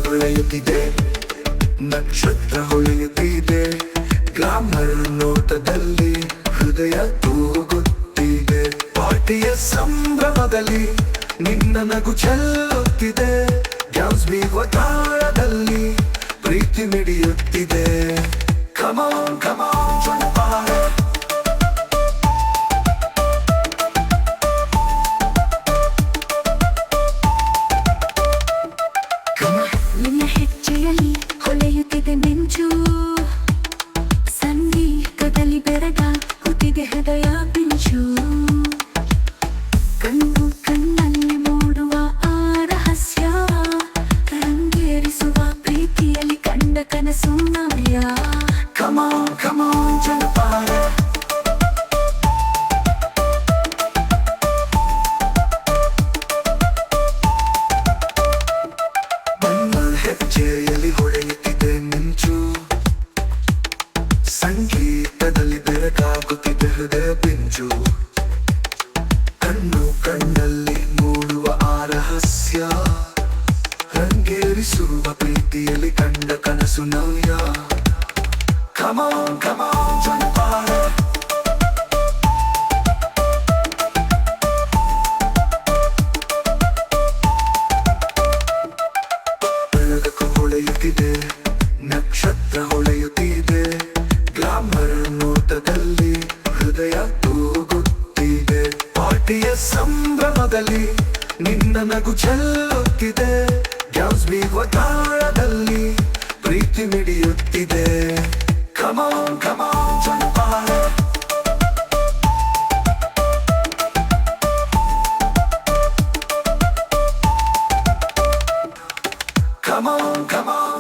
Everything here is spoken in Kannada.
ಹೊಳೆಯುತ್ತಿದೆ, ನಕ್ಷತ್ರ ಹೊಳೆಯುತ್ತಿದೆ, ಗ್ಲಾಮರ್ ನೋಟದಲ್ಲಿ ಹೃದಯ ತೂಗುತ್ತಿದೆ. ಪಾರ್ಟಿಯ ಸಂಭ್ರಮದಲ್ಲಿ ನಿನ್ನ ನಗು ಚೆಲ್ಲುತ್ತಿದೆ, ಡ್ಯಾನ್ಸ್ ಬೀಗುವ ತಾಳದಲ್ಲಿ ಪ್ರೀತಿ ಮಿಡಿಯುತ್ತಿದೆ. Come on, come on, join the party. ನಿನ್ನ ಹೆಜ್ಜೆಯಲ್ಲಿ ಹೊಳೆಯುತ್ತಿದೆ ಮಿಂಚು, ಸಂಗೀತದಲ್ಲಿ ಬೆರಗಾಗುತ್ತಿದೆ ಹೃದಯ ಪಿಂಚು. ಕಣ್ಣು ಕಣ್ಣಲ್ಲಿ ಮೂಡುವ ಆ ರಹಸ್ಯ, ರಂಗೇರಿಸುವ ಪ್ರೀತಿಯಲ್ಲಿ ಕಂಡ ಕನಸು ನವ್ಯ. Come on, come on, join the party. ಹೆಜ್ಜೆಯಲ್ಲಿ ಹೊಳೆಯುತ್ತಿದೆ ಮಿಂಚು, ಸಂಗೀತದಲ್ಲಿ ಬೆರಗಾಗುತ್ತಿದೆ ಹೃದಯ ಪಿಂಚು. ಕಣ್ಣು ಕಣ್ಣಲ್ಲಿ ಮೂಡುವ ಆ ರಹಸ್ಯ, ರಂಗೇರಿಸುವ ಪ್ರೀತಿಯಲ್ಲಿ ಕಂಡ ಕನಸು ನವ್ಯ. Come on, come on, join the party. ಬೆಳಕು ಹೊಳೆಯುತ್ತಿದೆ, ನಕ್ಷತ್ರ ಹೊಳೆಯುತ್ತಿದೆ, ಗ್ಲಾಮರ್ ನೋಟದಲ್ಲಿ ಹೃದಯ ತೂಗುತ್ತಿದೆ. ಪಾರ್ಟಿಯ ಸಂಭ್ರಮದಲ್ಲಿ ನಿನ್ನ ನಗು ಚೆಲ್ಲುತ್ತಿದೆ, ಡ್ಯಾನ್ಸ್ ಬೀಗುವ ತಾಳದಲ್ಲಿ ಪ್ರೀತಿ ಮಿಡಿಯುತ್ತಿದೆ. Come on, come on, join the party. Come on, come on.